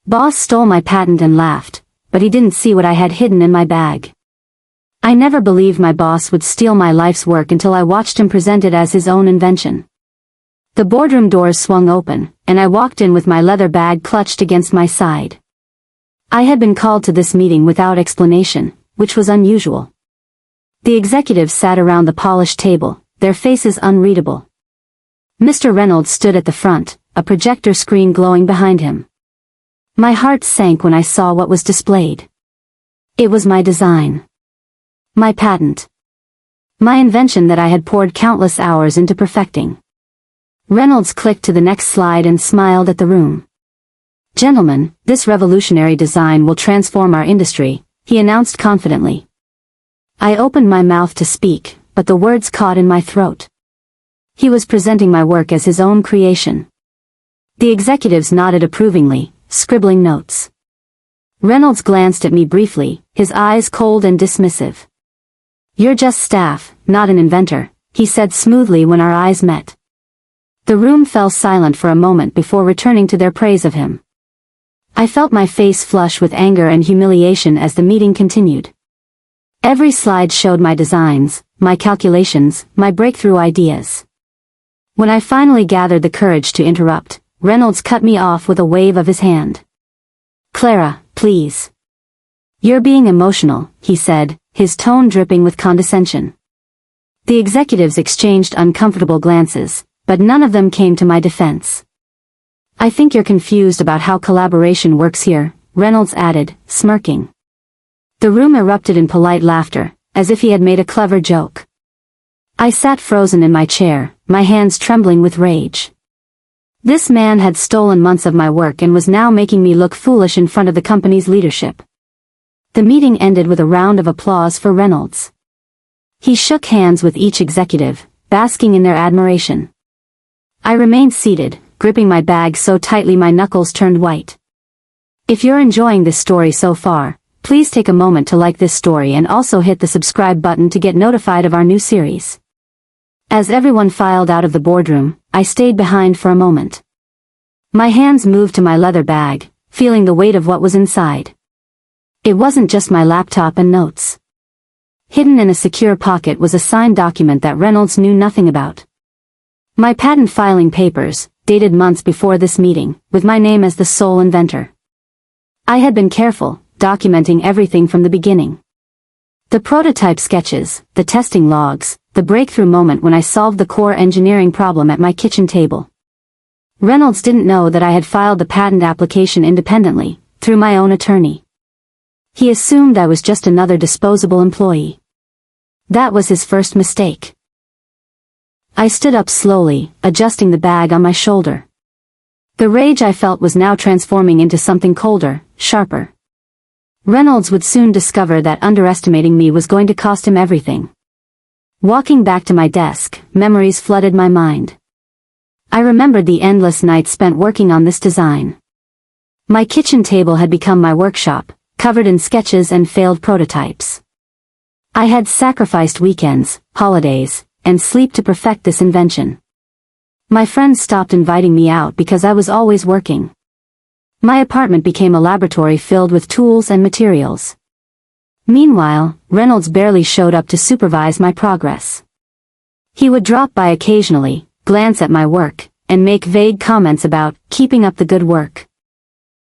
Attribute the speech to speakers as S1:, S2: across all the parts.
S1: Boss stole my patent and laughed, but he didn't see what I had hidden in my bag. I never believed my boss would steal my life's work until I watched him present it as his own invention. The boardroom doors swung open, and I walked in with my leather bag clutched against my side. I had been called to this meeting without explanation, which was unusual. The executives sat around the polished table, their faces unreadable. Mr. Reynolds stood at the front, a projector screen glowing behind him. My heart sank when I saw what was displayed. It was my design. My patent. My invention that I had poured countless hours into perfecting. Reynolds clicked to the next slide and smiled at the room. "Gentlemen, this revolutionary design will transform our industry," he announced confidently. I opened my mouth to speak, but the words caught in my throat. He was presenting my work as his own creation. The executives nodded approvingly, scribbling notes. Reynolds glanced at me briefly, his eyes cold and dismissive. "You're just staff, not an inventor," he said smoothly when our eyes met. The room fell silent for a moment before returning to their praise of him. I felt my face flush with anger and humiliation as the meeting continued. Every slide showed my designs, my calculations, my breakthrough ideas. When I finally gathered the courage to interrupt, Reynolds cut me off with a wave of his hand. "Clara, please. You're being emotional," he said, his tone dripping with condescension. The executives exchanged uncomfortable glances, but none of them came to my defense. "I think you're confused about how collaboration works here," Reynolds added, smirking. The room erupted in polite laughter, as if he had made a clever joke. I sat frozen in my chair, my hands trembling with rage. This man had stolen months of my work and was now making me look foolish in front of the company's leadership. The meeting ended with a round of applause for Reynolds. He shook hands with each executive, basking in their admiration. I remained seated, gripping my bag so tightly my knuckles turned white. If you're enjoying this story so far, please take a moment to like this story and also hit the subscribe button to get notified of our new series. As everyone filed out of the boardroom, I stayed behind for a moment. My hands moved to my leather bag, feeling the weight of what was inside. It wasn't just my laptop and notes. Hidden in a secure pocket was a signed document that Reynolds knew nothing about. My patent filing papers, dated months before this meeting, with my name as the sole inventor. I had been careful, documenting everything from the beginning. The prototype sketches, the testing logs, the breakthrough moment when I solved the core engineering problem at my kitchen table. Reynolds didn't know that I had filed the patent application independently, through my own attorney. He assumed I was just another disposable employee. That was his first mistake. I stood up slowly, adjusting the bag on my shoulder. The rage I felt was now transforming into something colder, sharper. Reynolds would soon discover that underestimating me was going to cost him everything. Walking back to my desk, memories flooded my mind. I remembered the endless nights spent working on this design. My kitchen table had become my workshop, covered in sketches and failed prototypes. I had sacrificed weekends, holidays, and sleep to perfect this invention. My friends stopped inviting me out because I was always working. My apartment became a laboratory filled with tools and materials. Meanwhile, Reynolds barely showed up to supervise my progress. He would drop by occasionally, glance at my work, and make vague comments about keeping up the good work.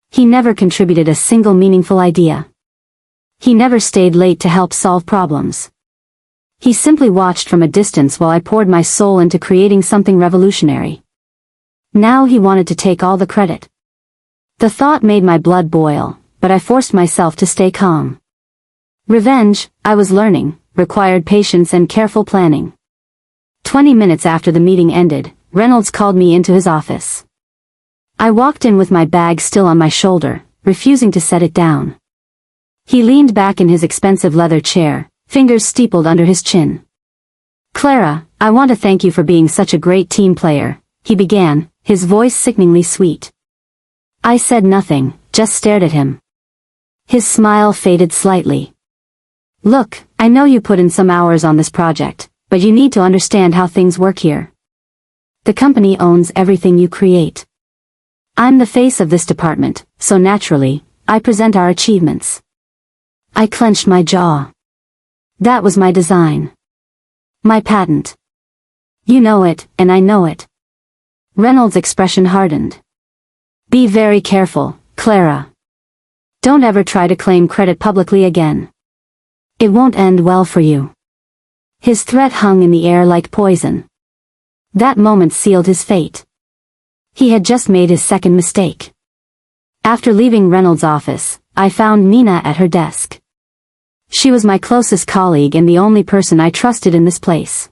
S1: He never contributed a single meaningful idea. He never stayed late to help solve problems. He simply watched from a distance while I poured my soul into creating something revolutionary. Now he wanted to take all the credit. The thought made my blood boil, but I forced myself to stay calm. Revenge, I was learning, required patience and careful planning. 20 minutes after the meeting ended, Reynolds called me into his office. I walked in with my bag still on my shoulder, refusing to set it down. He leaned back in his expensive leather chair, fingers steepled under his chin. "Clara, I want to thank you for being such a great team player," he began, his voice sickeningly sweet. I said nothing, just stared at him. His smile faded slightly. "Look, I know you put in some hours on this project, but you need to understand how things work here. The company owns everything you create. I'm the face of this department, so naturally, I present our achievements. I clenched my jaw. That was my design. My patent. You know it, and I know it. Reynolds' expression hardened. Be very careful, Clara. Don't ever try to claim credit publicly again. It won't end well for you. His threat hung in the air like poison. That moment sealed his fate. He had just made his second mistake. After leaving Reynolds' office, I found Nina at her desk. She was my closest colleague and the only person I trusted in this place.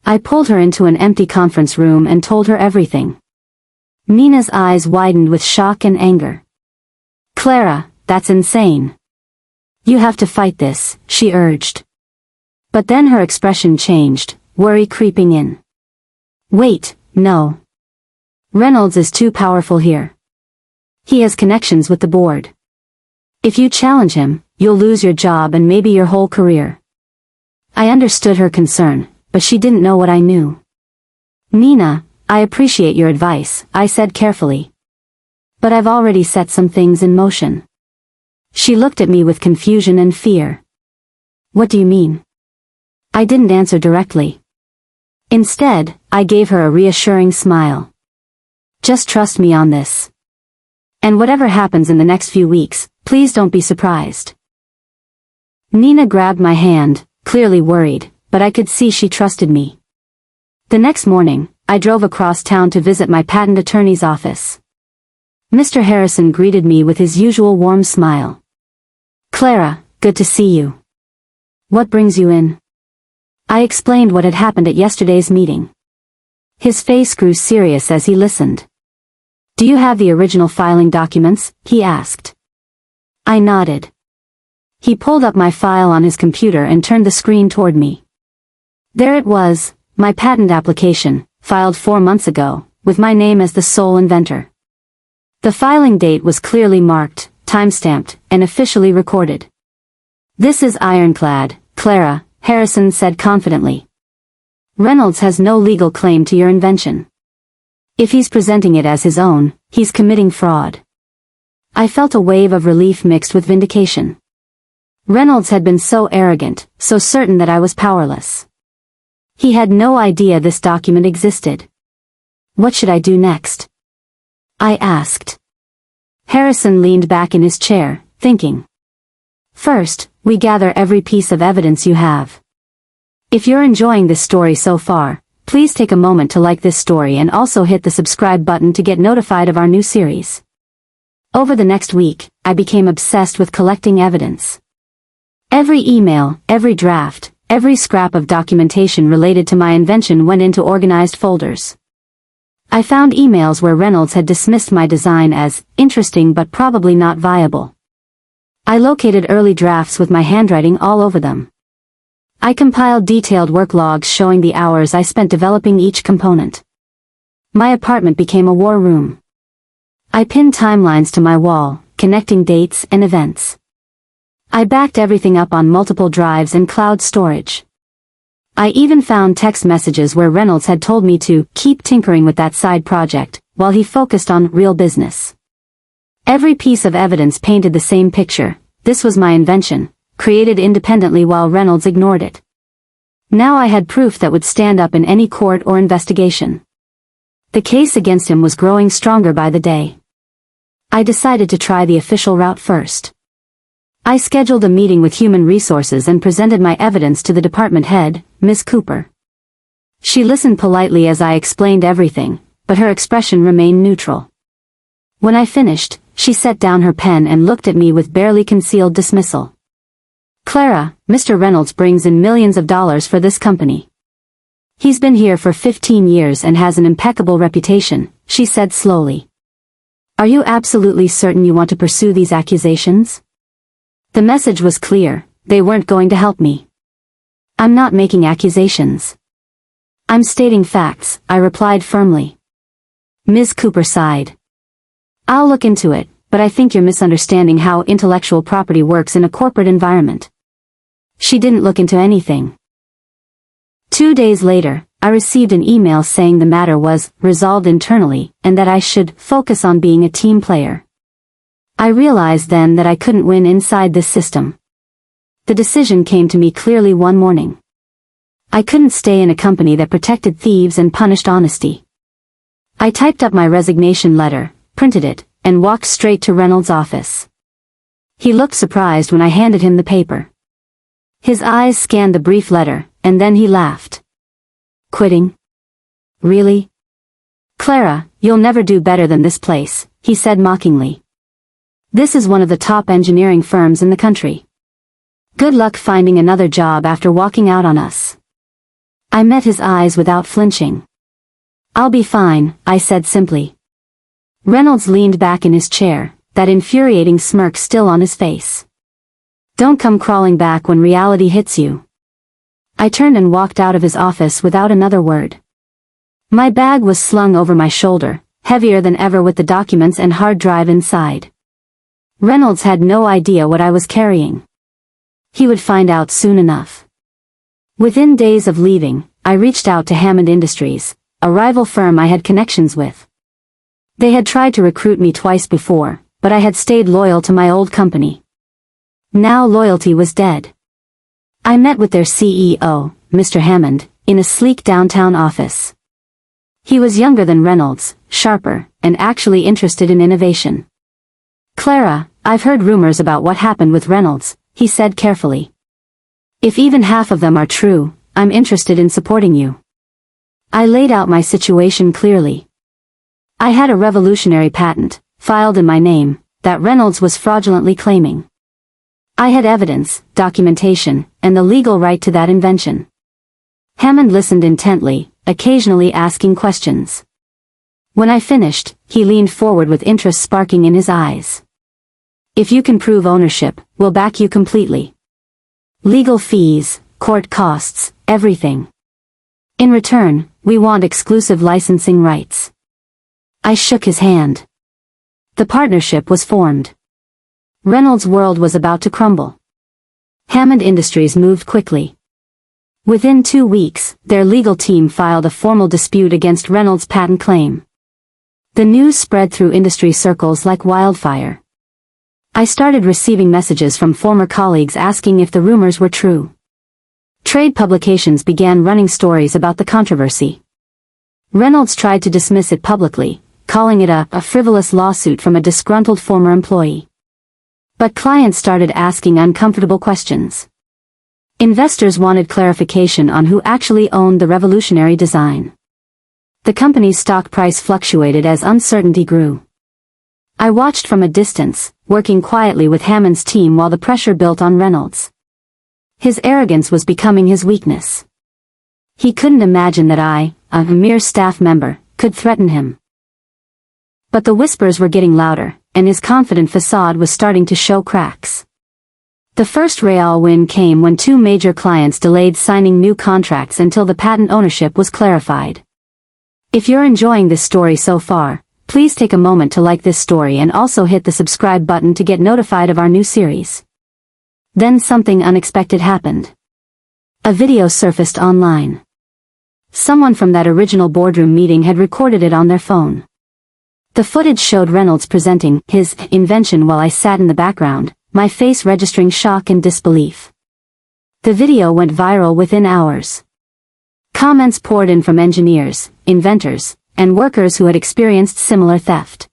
S1: I pulled her into an empty conference room and told her everything. Nina's eyes widened with shock and anger. Clara, that's insane. You have to fight this, she urged. But then her expression changed, worry creeping in. Wait, no. Reynolds is too powerful here. He has connections with the board. If you challenge him, you'll lose your job and maybe your whole career. I understood her concern, but she didn't know what I knew. Nina, I appreciate your advice, I said carefully. But I've already set some things in motion. She looked at me with confusion and fear. What do you mean? I didn't answer directly. Instead, I gave her a reassuring smile. Just trust me on this. And whatever happens in the next few weeks, please don't be surprised. Nina grabbed my hand, clearly worried, but I could see she trusted me. The next morning, I drove across town to visit my patent attorney's office. Mr. Harrison greeted me with his usual warm smile. Clara, good to see you. What brings you in? I explained what had happened at yesterday's meeting. His face grew serious as he listened. Do you have the original filing documents? He asked. I nodded. He pulled up my file on his computer and turned the screen toward me. There it was, my patent application, filed 4 months ago, with my name as the sole inventor. The filing date was clearly marked, time-stamped, and officially recorded. This is ironclad, Clara, Harrison said confidently. Reynolds has no legal claim to your invention. If he's presenting it as his own, he's committing fraud. I felt a wave of relief mixed with vindication. Reynolds had been so arrogant, so certain that I was powerless. He had no idea this document existed. What should I do next? I asked. Harrison leaned back in his chair, thinking. First, we gather every piece of evidence you have. If you're enjoying this story so far, please take a moment to like this story and also hit the subscribe button to get notified of our new series. Over the next week, I became obsessed with collecting evidence. Every email, every draft, every scrap of documentation related to my invention went into organized folders. I found emails where Reynolds had dismissed my design as interesting but probably not viable. I located early drafts with my handwriting all over them. I compiled detailed work logs showing the hours I spent developing each component. My apartment became a war room. I pinned timelines to my wall, connecting dates and events. I backed everything up on multiple drives and cloud storage. I even found text messages where Reynolds had told me to keep tinkering with that side project, while he focused on real business. Every piece of evidence painted the same picture. This was my invention, created independently while Reynolds ignored it. Now I had proof that would stand up in any court or investigation. The case against him was growing stronger by the day. I decided to try the official route first. I scheduled a meeting with Human Resources and presented my evidence to the department head, Ms. Cooper. She listened politely as I explained everything, but her expression remained neutral. When I finished, she set down her pen and looked at me with barely concealed dismissal. Clara, Mr. Reynolds brings in millions of dollars for this company. He's been here for 15 years and has an impeccable reputation, she said slowly. Are you absolutely certain you want to pursue these accusations? The message was clear, they weren't going to help me. I'm not making accusations. I'm stating facts, I replied firmly. Ms. Cooper sighed. I'll look into it, but I think you're misunderstanding how intellectual property works in a corporate environment. She didn't look into anything. 2 days later, I received an email saying the matter was resolved internally and that I should focus on being a team player. I realized then that I couldn't win inside this system. The decision came to me clearly one morning. I couldn't stay in a company that protected thieves and punished honesty. I typed up my resignation letter, printed it, and walked straight to Reynolds' office. He looked surprised when I handed him the paper. His eyes scanned the brief letter, and then he laughed. "Quitting? Really? Clara, you'll never do better than this place," he said mockingly. "This is one of the top engineering firms in the country. Good luck finding another job after walking out on us." I met his eyes without flinching. "I'll be fine," I said simply. Reynolds leaned back in his chair, that infuriating smirk still on his face. "Don't come crawling back when reality hits you." I turned and walked out of his office without another word. My bag was slung over my shoulder, heavier than ever with the documents and hard drive inside. Reynolds had no idea what I was carrying. He would find out soon enough. Within days of leaving, I reached out to Hammond Industries, a rival firm I had connections with. They had tried to recruit me twice before, but I had stayed loyal to my old company. Now loyalty was dead. I met with their CEO, Mr. Hammond, in a sleek downtown office. He was younger than Reynolds, sharper, and actually interested in innovation. "Clara, I've heard rumors about what happened with Reynolds," he said carefully. "If even half of them are true, I'm interested in supporting you." I laid out my situation clearly. I had a revolutionary patent, filed in my name, that Reynolds was fraudulently claiming. I had evidence, documentation, and the legal right to that invention. Hammond listened intently, occasionally asking questions. When I finished, he leaned forward with interest sparking in his eyes. "If you can prove ownership, we'll back you completely. Legal fees, court costs, everything. In return, we want exclusive licensing rights." I shook his hand. The partnership was formed. Reynolds' world was about to crumble. Hammond Industries moved quickly. Within 2 weeks, their legal team filed a formal dispute against Reynolds' patent claim. The news spread through industry circles like wildfire. I started receiving messages from former colleagues asking if the rumors were true. Trade publications began running stories about the controversy. Reynolds tried to dismiss it publicly, calling it a frivolous lawsuit from a disgruntled former employee. But clients started asking uncomfortable questions. Investors wanted clarification on who actually owned the revolutionary design. The company's stock price fluctuated as uncertainty grew. I watched from a distance, working quietly with Hammond's team while the pressure built on Reynolds. His arrogance was becoming his weakness. He couldn't imagine that I, a mere staff member, could threaten him. But the whispers were getting louder, and his confident facade was starting to show cracks. The first real win came when 2 major clients delayed signing new contracts until the patent ownership was clarified. If you're enjoying this story so far, please take a moment to like this story and also hit the subscribe button to get notified of our new series. Then something unexpected happened. A video surfaced online. Someone from that original boardroom meeting had recorded it on their phone. The footage showed Reynolds presenting his invention while I sat in the background, my face registering shock and disbelief. The video went viral within hours. Comments poured in from engineers, inventors, and workers who had experienced similar theft.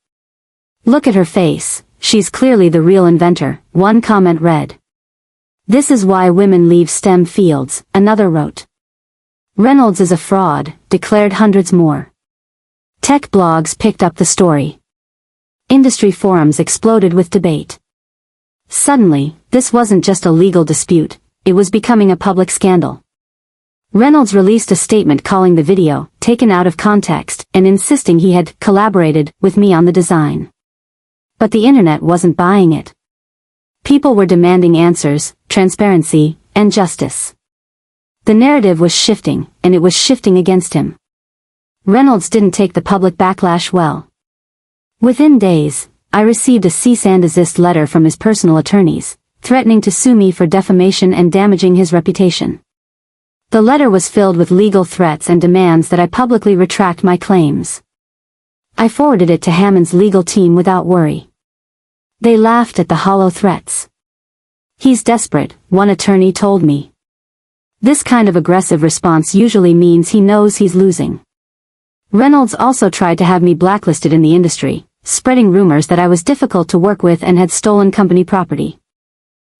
S1: "Look at her face, she's clearly the real inventor," one comment read. "This is why women leave STEM fields," another wrote. "Reynolds is a fraud," declared hundreds more. Tech blogs picked up the story. Industry forums exploded with debate. Suddenly, this wasn't just a legal dispute, it was becoming a public scandal. Reynolds released a statement calling the video taken out of context and insisting he had collaborated with me on the design. But the internet wasn't buying it. People were demanding answers, transparency, and justice. The narrative was shifting, and it was shifting against him. Reynolds didn't take the public backlash well. Within days, I received a cease and desist letter from his personal attorneys, threatening to sue me for defamation and damaging his reputation. The letter was filled with legal threats and demands that I publicly retract my claims. I forwarded it to Hammond's legal team without worry. They laughed at the hollow threats. "He's desperate," one attorney told me. "This kind of aggressive response usually means he knows he's losing." Reynolds also tried to have me blacklisted in the industry, spreading rumors that I was difficult to work with and had stolen company property.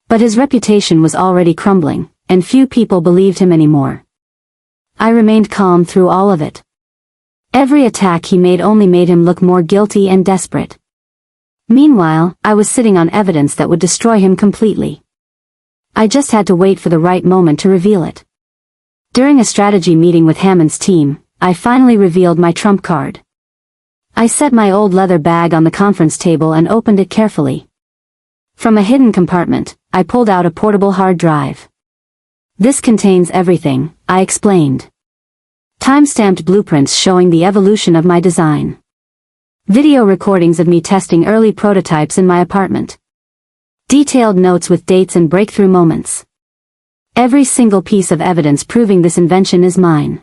S1: But his reputation was already crumbling, and few people believed him anymore. I remained calm through all of it. Every attack he made only made him look more guilty and desperate. Meanwhile, I was sitting on evidence that would destroy him completely. I just had to wait for the right moment to reveal it. During a strategy meeting with Hammond's team, I finally revealed my trump card. I set my old leather bag on the conference table and opened it carefully. From a hidden compartment, I pulled out a portable hard drive. "This contains everything," I explained. Time-stamped blueprints showing the evolution of my design. Video recordings of me testing early prototypes in my apartment. Detailed notes with dates and breakthrough moments. Every single piece of evidence proving this invention is mine.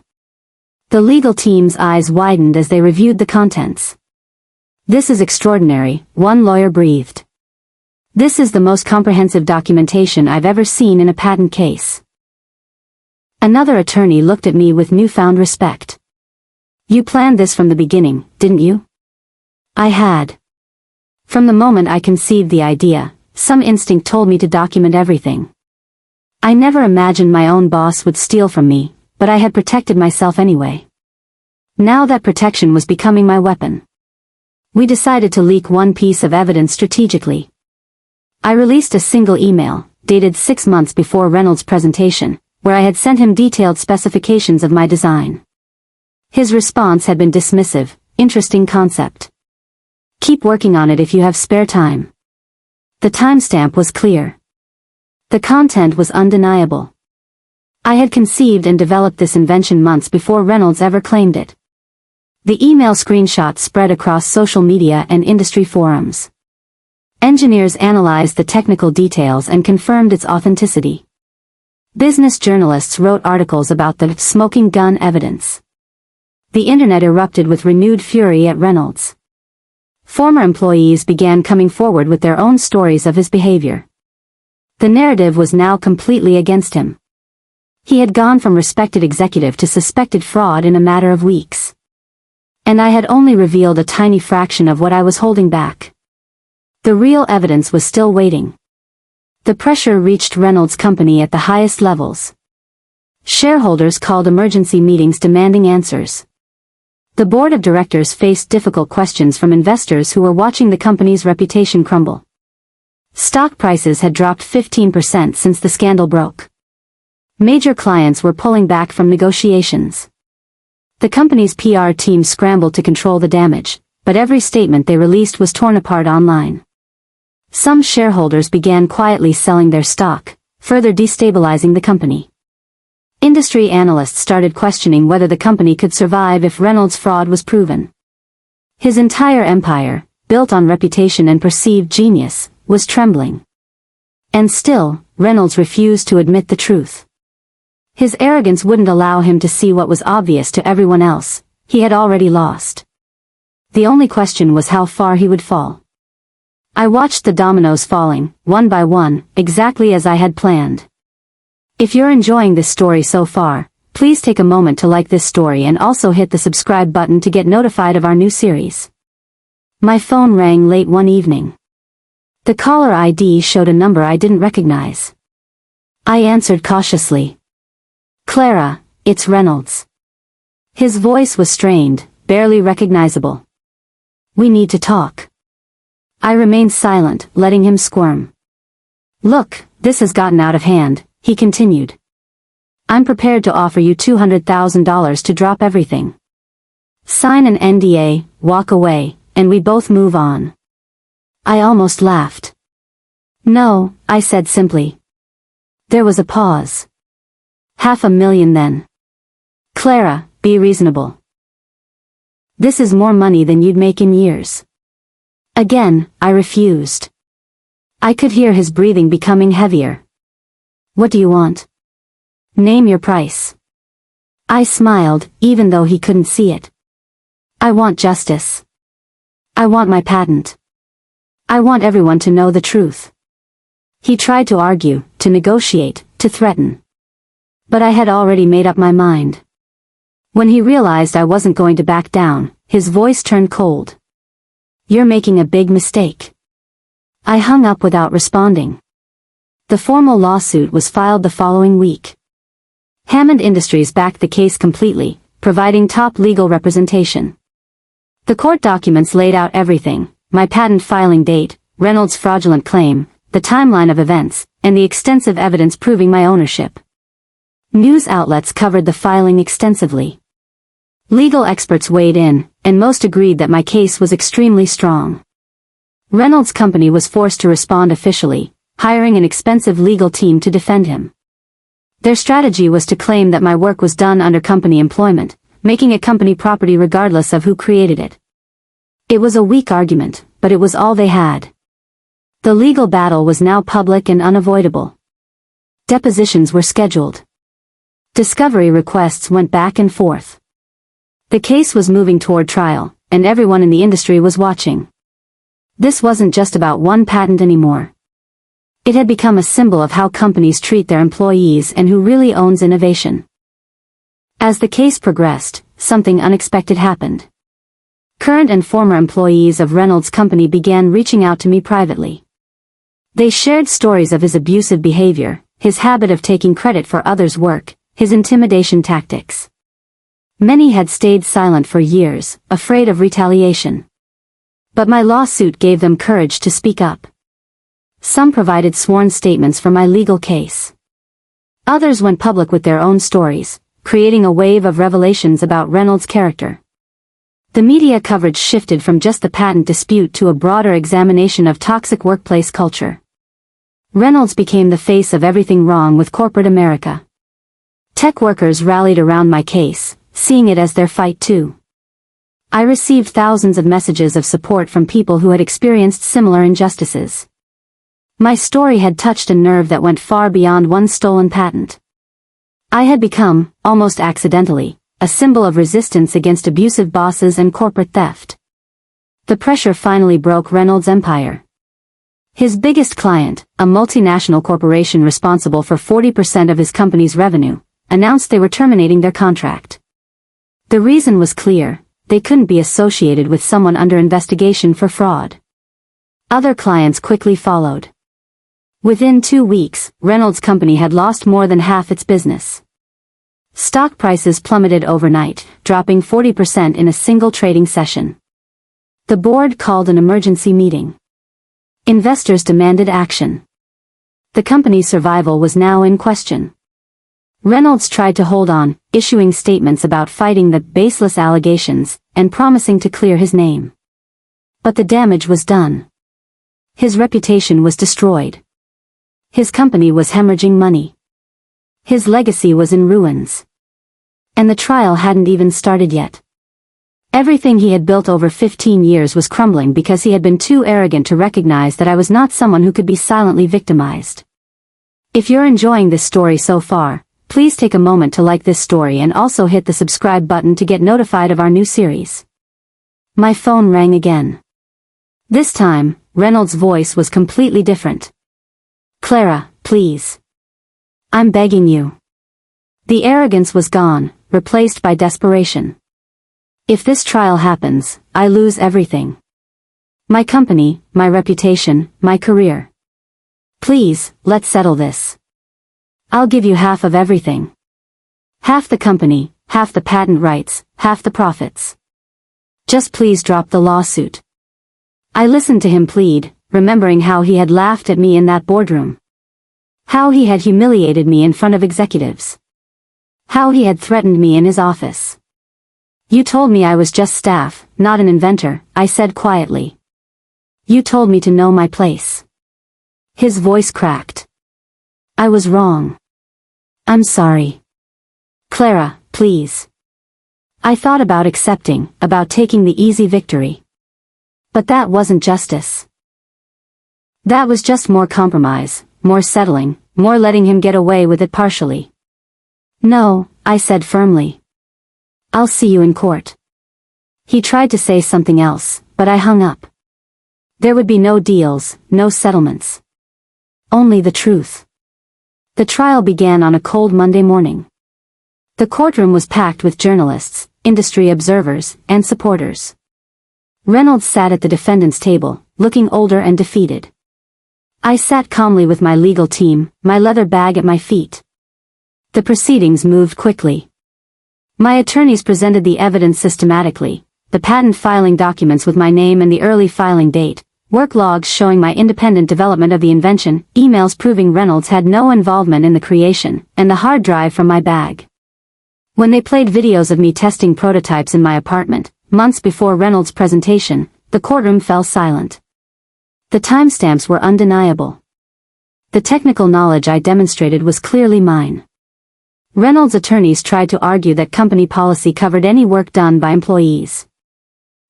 S1: The legal team's eyes widened as they reviewed the contents. "This is extraordinary," one lawyer breathed. "This is the most comprehensive documentation I've ever seen in a patent case." Another attorney looked at me with newfound respect. "You planned this from the beginning, didn't you?" I had. From the moment I conceived the idea, some instinct told me to document everything. I never imagined my own boss would steal from me, but I had protected myself anyway. Now that protection was becoming my weapon. We decided to leak one piece of evidence strategically. I released a single email, dated 6 months before Reynolds' presentation, where I had sent him detailed specifications of my design. His response had been dismissive. "Interesting concept. Keep working on it if you have spare time." The timestamp was clear. The content was undeniable. I had conceived and developed this invention months before Reynolds ever claimed it. The email screenshots spread across social media and industry forums. Engineers analyzed the technical details and confirmed its authenticity. Business journalists wrote articles about the smoking gun evidence. The internet erupted with renewed fury at Reynolds. Former employees began coming forward with their own stories of his behavior. The narrative was now completely against him. He had gone from respected executive to suspected fraud in a matter of weeks. And I had only revealed a tiny fraction of what I was holding back. The real evidence was still waiting. The pressure reached Reynolds' company at the highest levels. Shareholders called emergency meetings demanding answers. The board of directors faced difficult questions from investors who were watching the company's reputation crumble. Stock prices had dropped 15% since the scandal broke. Major clients were pulling back from negotiations. The company's PR team scrambled to control the damage, but every statement they released was torn apart online. Some shareholders began quietly selling their stock, further destabilizing the company. Industry analysts started questioning whether the company could survive if Reynolds' fraud was proven. His entire empire, built on reputation and perceived genius, was trembling. And still, Reynolds refused to admit the truth. His arrogance wouldn't allow him to see what was obvious to everyone else: he had already lost. The only question was how far he would fall. I watched the dominoes falling, one by one, exactly as I had planned. If you're enjoying this story so far, please take a moment to like this story and also hit the subscribe button to get notified of our new series. My phone rang late one evening. The caller ID showed a number I didn't recognize. I answered cautiously. "Clara, it's Reynolds." His voice was strained, barely recognizable. "We need to talk." I remained silent, letting him squirm. "Look, this has gotten out of hand," he continued. "I'm prepared to offer you $200,000 to drop everything. Sign an NDA, walk away, and we both move on." I almost laughed. "No," I said simply. There was a pause. $500,000 then. "Clara, be reasonable. This is more money than you'd make in years." Again, I refused. I could hear his breathing becoming heavier. "What do you want?" Name your price. I smiled, even though he couldn't see it. I want justice. I want my patent. I want everyone to know the truth. He tried to argue, to negotiate, to threaten. But I had already made up my mind. When he realized I wasn't going to back down, his voice turned cold. You're making a big mistake. I hung up without responding. The formal lawsuit was filed the following week. Hammond Industries backed the case completely, providing top legal representation. The court documents laid out everything: my patent filing date, Reynolds' fraudulent claim, the timeline of events, and the extensive evidence proving my ownership. News outlets covered the filing extensively. Legal experts weighed in, and most agreed that my case was extremely strong. Reynolds' company was forced to respond officially, hiring an expensive legal team to defend him. Their strategy was to claim that my work was done under company employment, making it company property regardless of who created it. It was a weak argument, but it was all they had. The legal battle was now public and unavoidable. Depositions were scheduled. Discovery requests went back and forth. The case was moving toward trial, and everyone in the industry was watching. This wasn't just about one patent anymore. It had become a symbol of how companies treat their employees and who really owns innovation. As the case progressed, something unexpected happened. Current and former employees of Reynolds' company began reaching out to me privately. They shared stories of his abusive behavior, his habit of taking credit for others' work, his intimidation tactics. Many had stayed silent for years, afraid of retaliation. But my lawsuit gave them courage to speak up. Some provided sworn statements for my legal case. Others went public with their own stories, creating a wave of revelations about Reynolds' character. The media coverage shifted from just the patent dispute to a broader examination of toxic workplace culture. Reynolds became the face of everything wrong with corporate America. Tech workers rallied around my case, seeing it as their fight too. I received thousands of messages of support from people who had experienced similar injustices. My story had touched a nerve that went far beyond one stolen patent. I had become, almost accidentally, a symbol of resistance against abusive bosses and corporate theft. The pressure finally broke Reynolds' empire. His biggest client, a multinational corporation responsible for 40% of his company's revenue, announced they were terminating their contract. The reason was clear: they couldn't be associated with someone under investigation for fraud. Other clients quickly followed. Within 2 weeks, Reynolds' company had lost more than half its business. Stock prices plummeted overnight, dropping 40% in a single trading session. The board called an emergency meeting. Investors demanded action. The company's survival was now in question. Reynolds tried to hold on, issuing statements about fighting the baseless allegations and promising to clear his name. But the damage was done. His reputation was destroyed. His company was hemorrhaging money. His legacy was in ruins. And the trial hadn't even started yet. Everything he had built over 15 years was crumbling because he had been too arrogant to recognize that I was not someone who could be silently victimized. If you're enjoying this story so far, please take a moment to like this story and also hit the subscribe button to get notified of our new series. My phone rang again. This time, Reynolds' voice was completely different. Clara, please. I'm begging you. The arrogance was gone, replaced by desperation. If this trial happens, I lose everything. My company, my reputation, my career. Please, let's settle this. I'll give you half of everything. Half the company, half the patent rights, half the profits. Just please drop the lawsuit. I listened to him plead, remembering how he had laughed at me in that boardroom. How he had humiliated me in front of executives. How he had threatened me in his office. You told me I was just staff, not an inventor, I said quietly. You told me to know my place. His voice cracked. I was wrong. I'm sorry. Clara, please. I thought about accepting, about taking the easy victory. But that wasn't justice. That was just more compromise, more settling, more letting him get away with it partially. "No," I said firmly. "I'll see you in court." He tried to say something else, but I hung up. There would be no deals, no settlements. Only the truth. The trial began on a cold Monday morning. The courtroom was packed with journalists, industry observers, and supporters. Reynolds sat at the defendant's table, looking older and defeated. I sat calmly with my legal team, my leather bag at my feet. The proceedings moved quickly. My attorneys presented the evidence systematically, the patent filing documents with my name and the early filing date, work logs showing my independent development of the invention, emails proving Reynolds had no involvement in the creation, and the hard drive from my bag. When they played videos of me testing prototypes in my apartment, months before Reynolds' presentation, the courtroom fell silent. The timestamps were undeniable. The technical knowledge I demonstrated was clearly mine. Reynolds' attorneys tried to argue that company policy covered any work done by employees.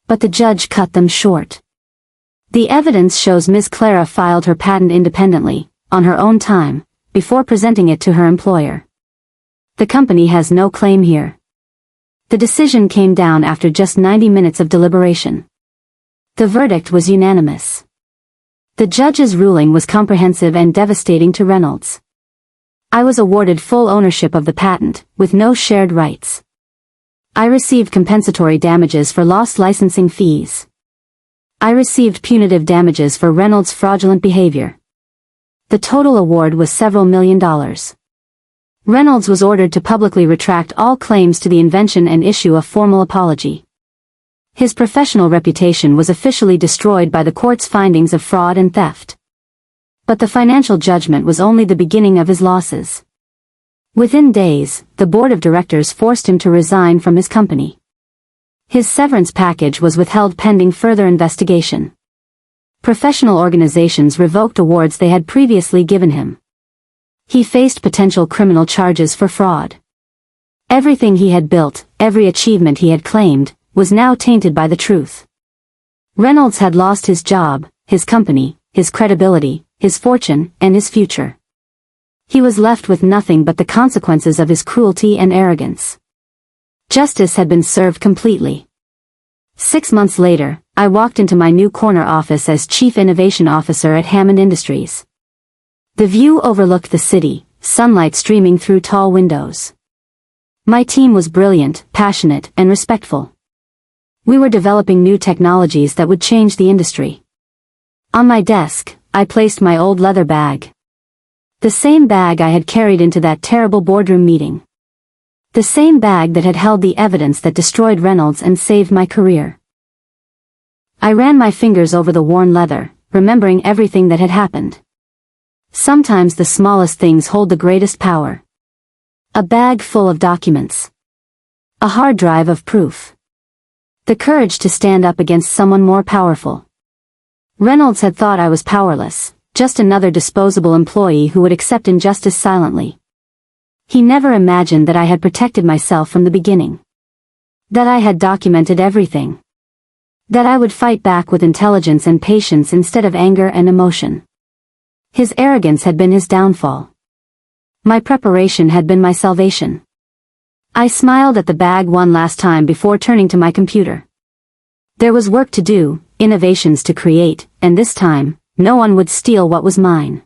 S1: But the judge cut them short. The evidence shows Ms. Clara filed her patent independently, on her own time, before presenting it to her employer. The company has no claim here. The decision came down after just 90 minutes of deliberation. The verdict was unanimous. The judge's ruling was comprehensive and devastating to Reynolds. I was awarded full ownership of the patent, with no shared rights. I received compensatory damages for lost licensing fees. I received punitive damages for Reynolds' fraudulent behavior. The total award was several $1,000,000. Reynolds was ordered to publicly retract all claims to the invention and issue a formal apology. His professional reputation was officially destroyed by the court's findings of fraud and theft. But the financial judgment was only the beginning of his losses. Within days, the board of directors forced him to resign from his company. His severance package was withheld pending further investigation. Professional organizations revoked awards they had previously given him. He faced potential criminal charges for fraud. Everything he had built, every achievement he had claimed, was now tainted by the truth. Reynolds had lost his job, his company, his credibility, his fortune, and his future. He was left with nothing but the consequences of his cruelty and arrogance. Justice had been served completely. 6 months later, I walked into my new corner office as Chief Innovation Officer at Hammond Industries. The view overlooked the city, sunlight streaming through tall windows. My team was brilliant, passionate, and respectful. We were developing new technologies that would change the industry. On my desk, I placed my old leather bag. The same bag I had carried into that terrible boardroom meeting. The same bag that had held the evidence that destroyed Reynolds and saved my career. I ran my fingers over the worn leather, remembering everything that had happened. Sometimes the smallest things hold the greatest power. A bag full of documents. A hard drive of proof. The courage to stand up against someone more powerful. Reynolds had thought I was powerless, just another disposable employee who would accept injustice silently. He never imagined that I had protected myself from the beginning. That I had documented everything. That I would fight back with intelligence and patience instead of anger and emotion. His arrogance had been his downfall. My preparation had been my salvation. I smiled at the bag one last time before turning to my computer. There was work to do, innovations to create, and this time, no one would steal what was mine.